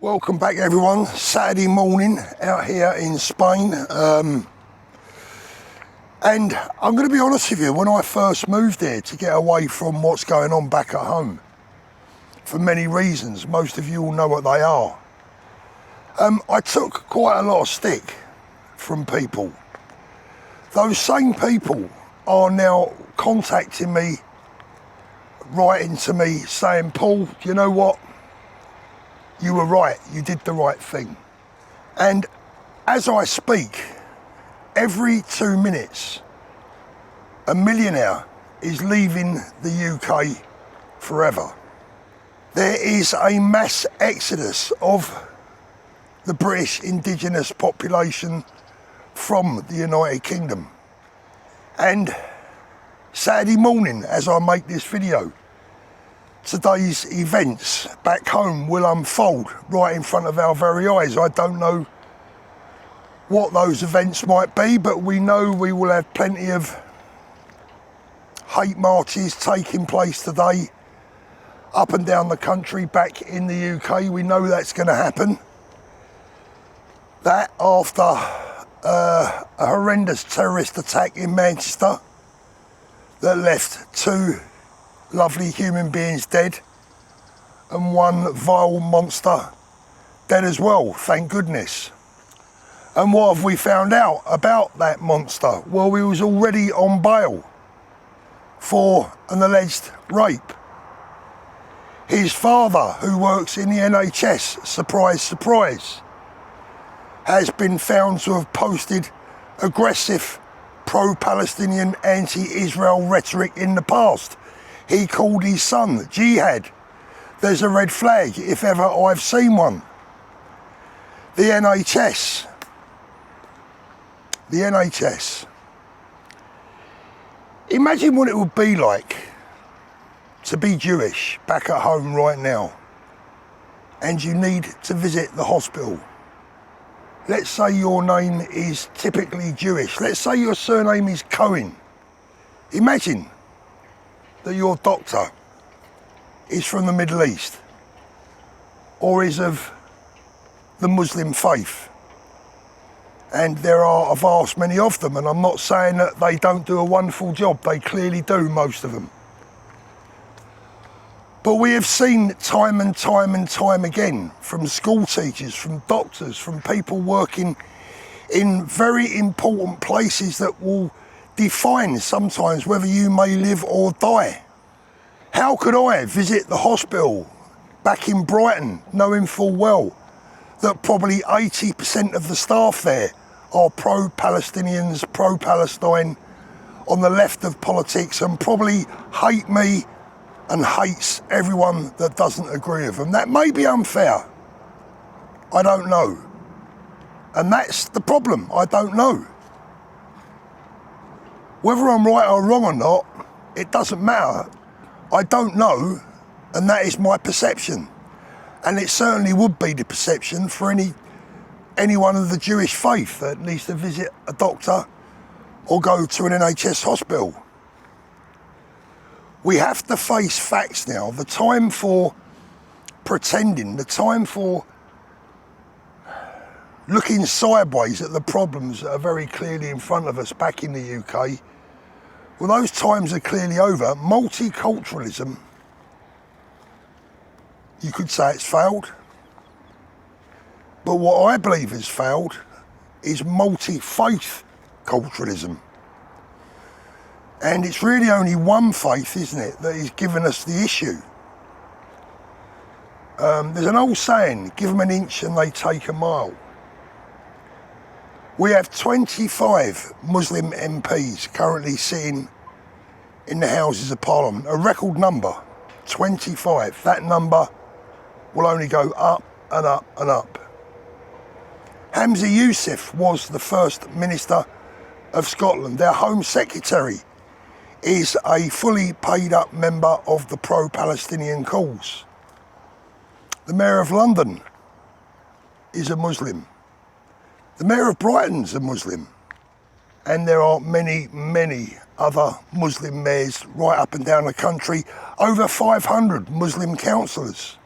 Welcome back everyone. Saturday morning out here in Spain. And I'm going to be honest with you, when I first moved here to get away from what's going on back at home, for many reasons, most of you all know what they are, I took quite a lot of stick from people. Those same people are now contacting me, writing to me saying, Paul, you know what? You were right, you did the right thing. And as I speak, every 2 minutes, a millionaire is leaving the UK forever. There is a mass exodus of the British indigenous population from the United Kingdom. And Saturday morning, as I make this video, today's events back home will unfold right in front of our very eyes. I don't know what those events might be, but we know we will have plenty of hate marches taking place today up and down the country back in the UK. We know that's going to happen. That after a horrendous terrorist attack in Manchester that left 2 lovely human beings dead and 1 vile monster dead as well, thank goodness. And what have we found out about that monster? Well, he was already on bail for an alleged rape. His father, who works in the NHS, surprise, surprise, has been found to have posted aggressive pro-Palestinian, anti-Israel rhetoric in the past. He called his son Jihad. There's a red flag if ever I've seen one. The NHS. Imagine what it would be like to be Jewish back at home right now and you need to visit the hospital. Let's say your name is typically Jewish. Let's say your surname is Cohen. Imagine that your doctor is from the Middle East or is of the Muslim faith. And there are a vast many of them, and I'm not saying that they don't do a wonderful job. They clearly do, most of them. But we have seen time and time again from school teachers, from doctors, from people working in very important places that will define sometimes whether you may live or die. How could I visit the hospital back in Brighton knowing full well that probably 80% of the staff there are pro-Palestinians, pro-Palestine, on the left of politics, and probably hate me and hates everyone that doesn't agree with them? That may be unfair. I don't know. And that's the problem. I don't know. Whether I'm right or wrong or not, it doesn't matter. I don't know, and that is my perception. And it certainly would be the perception for anyone of the Jewish faith that needs to visit a doctor or go to an NHS hospital. We have to face facts now. The time for pretending, the time for looking sideways at the problems that are very clearly in front of us back in the UK, well, those times are clearly over. Multiculturalism, you could say it's failed. But what I believe has failed is multi-faith culturalism. And it's really only one faith, isn't it, that is giving us the issue. There's an old saying, give them an inch and they take a mile. We have 25 Muslim MPs currently sitting in the Houses of Parliament, a record number, 25. That number will only go up and up and up. Hamza Yusuf was the First Minister of Scotland. Their Home Secretary is a fully paid up member of the pro-Palestinian cause. The Mayor of London is a Muslim. The Mayor of Brighton's a Muslim. And there are many, many other Muslim mayors right up and down the country. Over 500 Muslim councillors.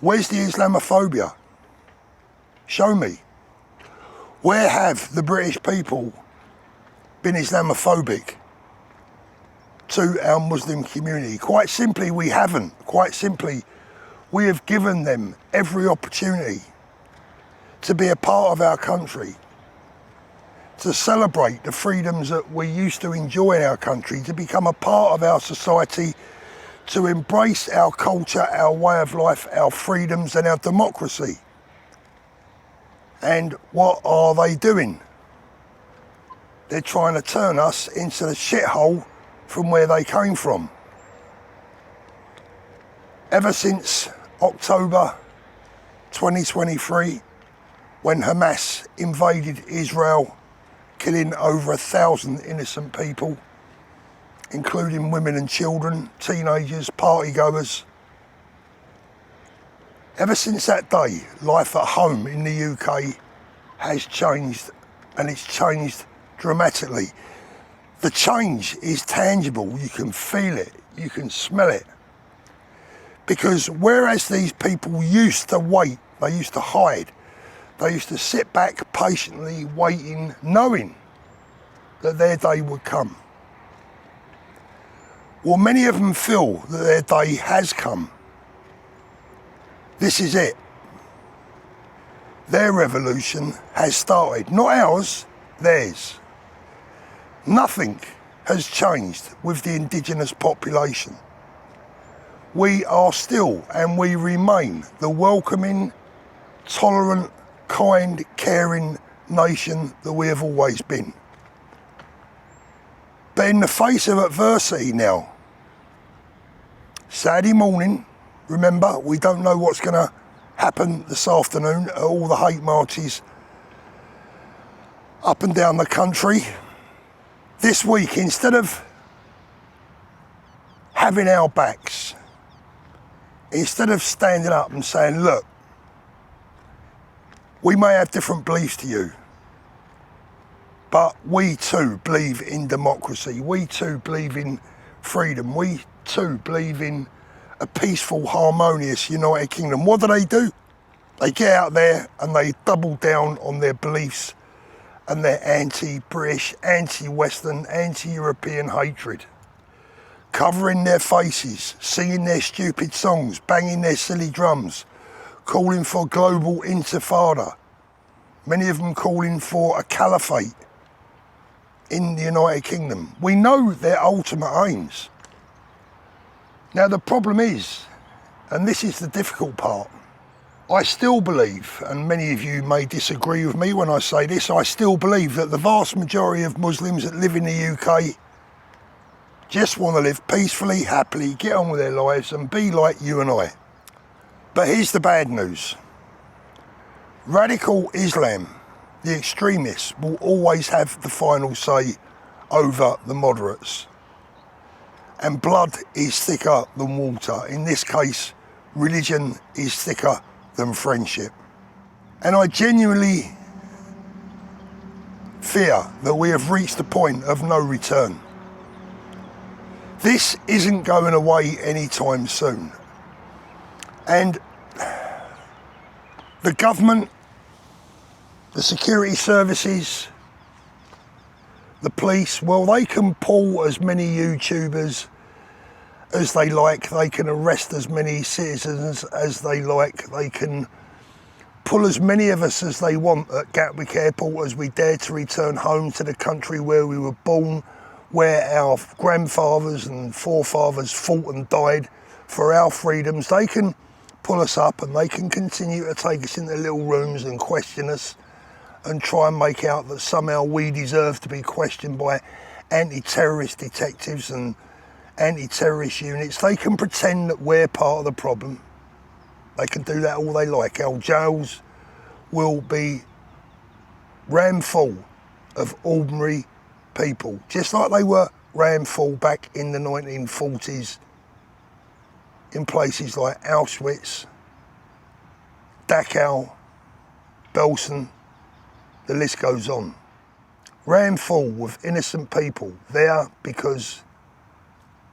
Where's the Islamophobia? Show me. Where have the British people been Islamophobic to our Muslim community? Quite simply, we haven't. Quite simply, we have given them every opportunity to be a part of our country, to celebrate the freedoms that we used to enjoy in our country, to become a part of our society, to embrace our culture, our way of life, our freedoms and our democracy. And what are they doing? They're trying to turn us into the shithole from where they came from. Ever since October 2023, when Hamas invaded Israel, killing over 1,000 innocent people, including women and children, teenagers, partygoers. Ever since that day, life at home in the UK has changed, and it's changed dramatically. The change is tangible, you can feel it, you can smell it. Because whereas these people used to wait, they used to hide, they used to sit back patiently waiting, knowing that their day would come. Well, many of them feel that their day has come. This is it. Their revolution has started. Not ours, theirs. Nothing has changed with the indigenous population. We are still and we remain the welcoming, tolerant, kind, caring nation that we have always been. But in the face of adversity now, Saturday morning, remember, we don't know what's going to happen this afternoon at all the hate marches up and down the country. This week, instead of having our backs, instead of standing up and saying, look, we may have different beliefs to you, but we too believe in democracy. We too believe in freedom. We too believe in a peaceful, harmonious United Kingdom. What do? They get out there and they double down on their beliefs and their anti-British, anti-Western, anti-European hatred. Covering their faces, singing their stupid songs, banging their silly drums, calling for global intifada. Many of them calling for a caliphate in the United Kingdom. We know their ultimate aims. Now the problem is, and this is the difficult part, I still believe, and many of you may disagree with me when I say this, I still believe that the vast majority of Muslims that live in the UK just want to live peacefully, happily, get on with their lives and be like you and I. But here's the bad news. Radical Islam, the extremists, will always have the final say over the moderates. And blood is thicker than water. In this case, religion is thicker than friendship. And I genuinely fear that we have reached the point of no return. This isn't going away anytime soon. And the government, the security services, the police, well, they can pull as many YouTubers as they like. They can arrest as many citizens as they like. They can pull as many of us as they want at Gatwick Airport as we dare to return home to the country where we were born, where our grandfathers and forefathers fought and died for our freedoms. They can pull us up and they can continue to take us into little rooms and question us and try and make out that somehow we deserve to be questioned by anti-terrorist detectives and anti-terrorist units. They can pretend that we're part of the problem. They can do that all they like. Our jails will be ram full of ordinary people, just like they were ram full back in the 1940s in places like Auschwitz, Dachau, Belsen, the list goes on. Ram full with innocent people there because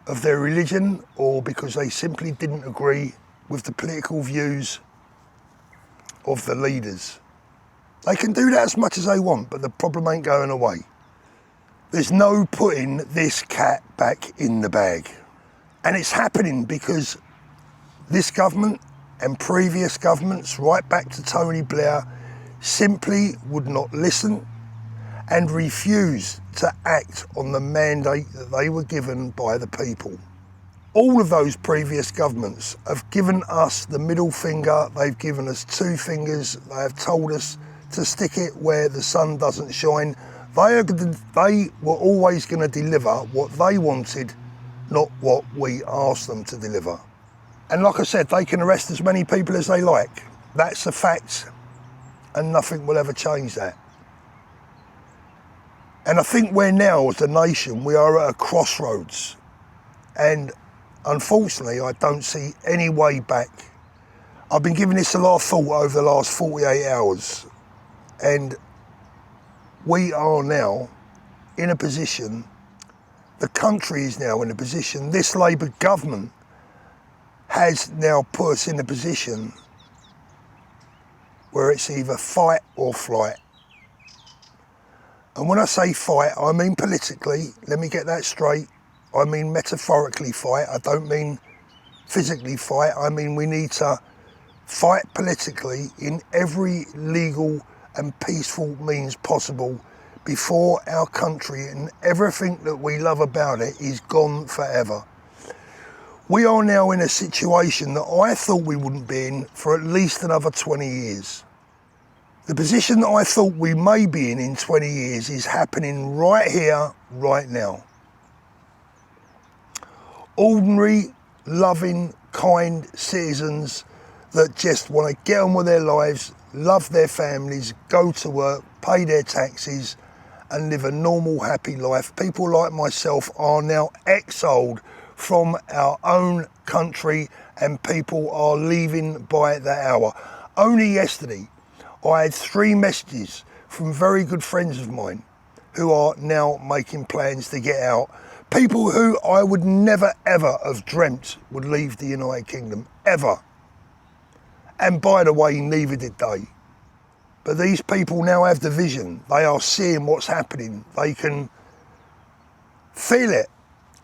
of their religion or because they simply didn't agree with the political views of the leaders. They can do that as much as they want, but the problem ain't going away. There's no putting this cat back in the bag. And it's happening because this government and previous governments, right back to Tony Blair, simply would not listen and refuse to act on the mandate that they were given by the people. All of those previous governments have given us the middle finger, they've given us two fingers, they have told us to stick it where the sun doesn't shine. They were always going to deliver what they wanted, not what we asked them to deliver. And like I said, they can arrest as many people as they like. That's a fact, and nothing will ever change that. And I think we're now, as a nation, we are at a crossroads. And unfortunately, I don't see any way back. I've been giving this a lot of thought over the last 48 hours. And we are now in a position, the country is now in a position, this Labour government has now put us in a position where it's either fight or flight. And when I say fight, I mean politically, let me get that straight. I mean metaphorically fight, I don't mean physically fight. I mean we need to fight politically in every legal and peaceful means possible before our country and everything that we love about it is gone forever. We are now in a situation that I thought we wouldn't be in for at least another 20 years. The position that I thought we may be in 20 years is happening right here, right now. Ordinary, loving, kind citizens that just want to get on with their lives, love their families, go to work, pay their taxes and live a normal, happy life. People like myself are now exiled from our own country and people are leaving by the hour. Only yesterday, I had 3 messages from very good friends of mine who are now making plans to get out. People who I would never ever have dreamt would leave the United Kingdom, ever. And by the way, neither did they. But these people now have the vision. They are seeing what's happening. They can feel it.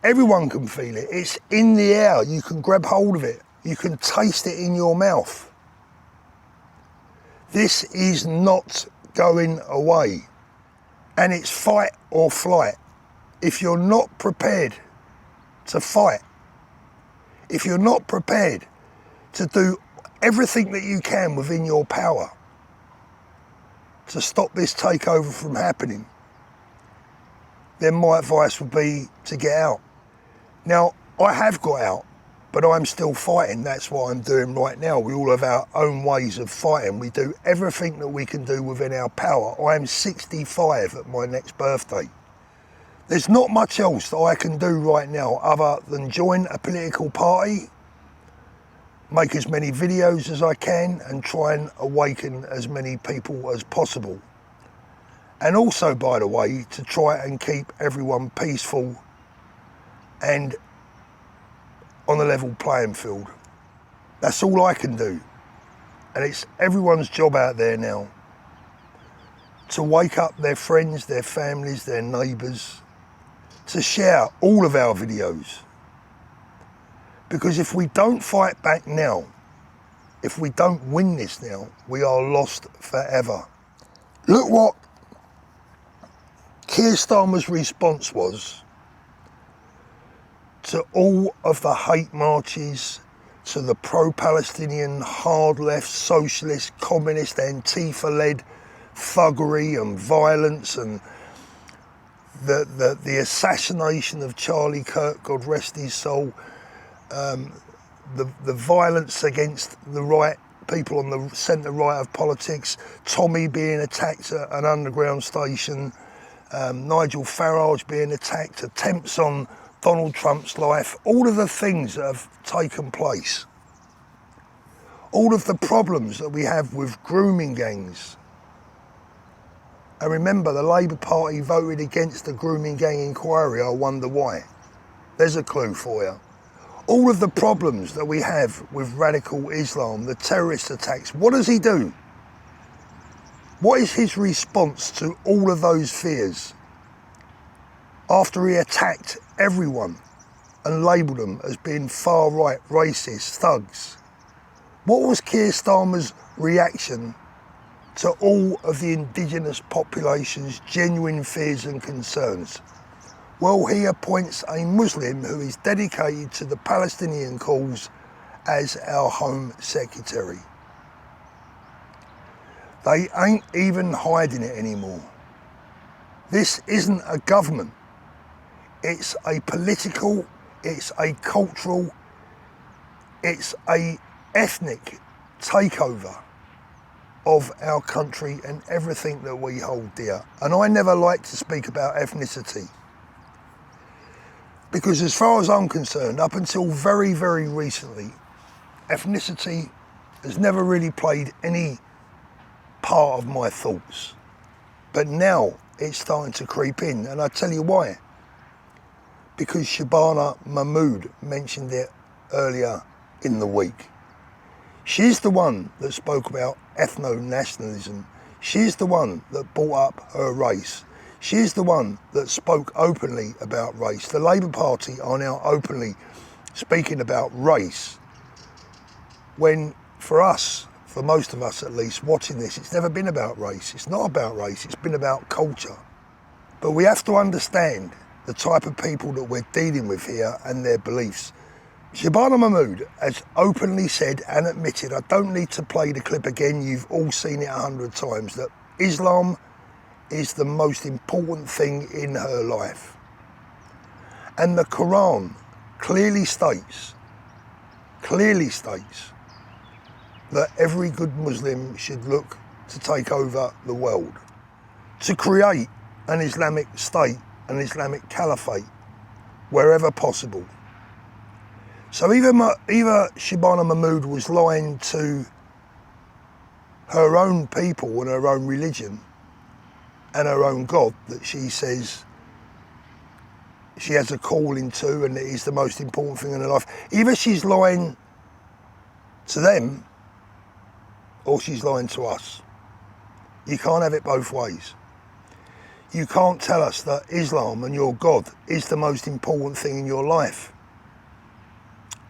Everyone can feel it. It's in the air. You can grab hold of it. You can taste it in your mouth. This is not going away. And it's fight or flight. If you're not prepared to fight, if you're not prepared to do everything that you can within your power to stop this takeover from happening, then my advice would be to get out. Now, I have got out, but I'm still fighting. That's what I'm doing right now. We all have our own ways of fighting. We do everything that we can do within our power. I am 65 at my next birthday. There's not much else that I can do right now other than join a political party, make as many videos as I can and try and awaken as many people as possible. And also, by the way, to try and keep everyone peaceful and on a level playing field. That's all I can do. And it's everyone's job out there now to wake up their friends, their families, their neighbours, to share all of our videos. Because if we don't fight back now, if we don't win this now, we are lost forever. Look what Keir Starmer's response was to all of the hate marches, to the pro-Palestinian, hard-left, socialist, communist, Antifa-led thuggery and violence and the assassination of Charlie Kirk, God rest his soul, the violence against the right people on the centre right of politics, Tommy being attacked at an underground station, Nigel Farage being attacked, attempts on Donald Trump's life, all of the things that have taken place, all of the problems that we have with grooming gangs. And remember, the Labour Party voted against the grooming gang inquiry. I wonder why. There's a clue for you. all of the problems that we have with radical Islam, the terrorist attacks, what does he do? What is his response to all of those fears after he attacked everyone and labelled them as being far-right, racist, thugs? What was Keir Starmer's reaction to all of the indigenous population's genuine fears and concerns? Well, he appoints a Muslim who is dedicated to the Palestinian cause as our Home Secretary. They ain't even hiding it anymore. This isn't a government. It's a political, it's a cultural, it's a ethnic takeover of our country and everything that we hold dear. And I never like to speak about ethnicity, because as far as I'm concerned, up until very, very recently, ethnicity has never really played any part of my thoughts. But now it's starting to creep in, and I tell you why. Because Shabana Mahmood mentioned it earlier in the week. She's the one that spoke about ethno-nationalism. She's the one that brought up her race. She's the one that spoke openly about race. The Labour Party are now openly speaking about race, when for us, for most of us at least, watching this, it's never been about race. It's not about race, it's been about culture. But we have to understand the type of people that we're dealing with here and their beliefs. Shabana Mahmood has openly said and admitted, I don't need to play the clip again, you've all seen it 100 times, that Islam is the most important thing in her life. And the Quran clearly states that every good Muslim should look to take over the world, to create an Islamic state, an Islamic caliphate, wherever possible. So either Shabana Mahmood was lying to her own people and her own religion and her own God that she says she has a calling to and it is the most important thing in her life. Either she's lying to them or she's lying to us. You can't have it both ways. You can't tell us that Islam and your God is the most important thing in your life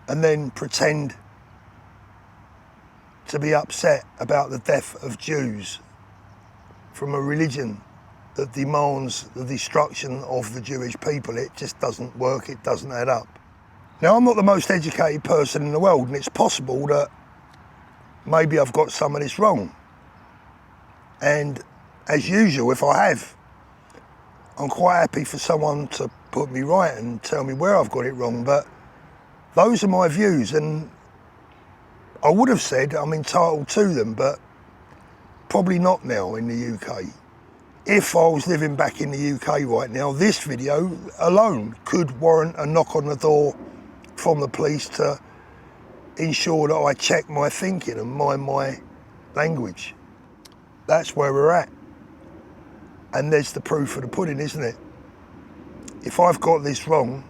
and then pretend to be upset about the death of Jews from a religion that demands the destruction of the Jewish people. It just doesn't work, it doesn't add up. Now, I'm not the most educated person in the world, and it's possible that maybe I've got some of this wrong. And as usual, if I have, I'm quite happy for someone to put me right and tell me where I've got it wrong, but those are my views, and I would have said I'm entitled to them, but probably not now in the UK. If I was living back in the UK right now, this video alone could warrant a knock on the door from the police to ensure that I check my thinking and mind my language. That's where we're at. And there's the proof of the pudding, isn't it? If I've got this wrong,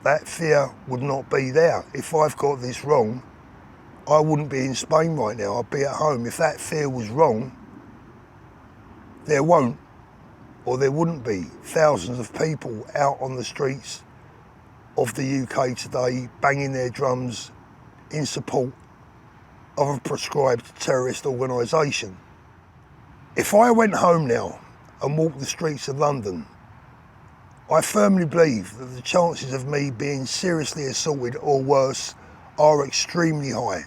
that fear would not be there. If I've got this wrong, I wouldn't be in Spain right now, I'd be at home. If that fear was wrong, there won't, or there wouldn't be, thousands of people out on the streets of the UK today banging their drums in support of a prescribed terrorist organisation. If I went home now and walked the streets of London, I firmly believe that the chances of me being seriously assaulted or worse are extremely high.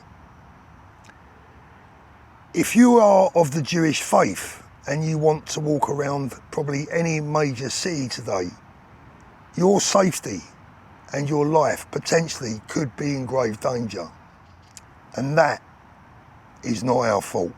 If you are of the Jewish faith and you want to walk around probably any major city today, your safety and your life potentially could be in grave danger. And that is not our fault.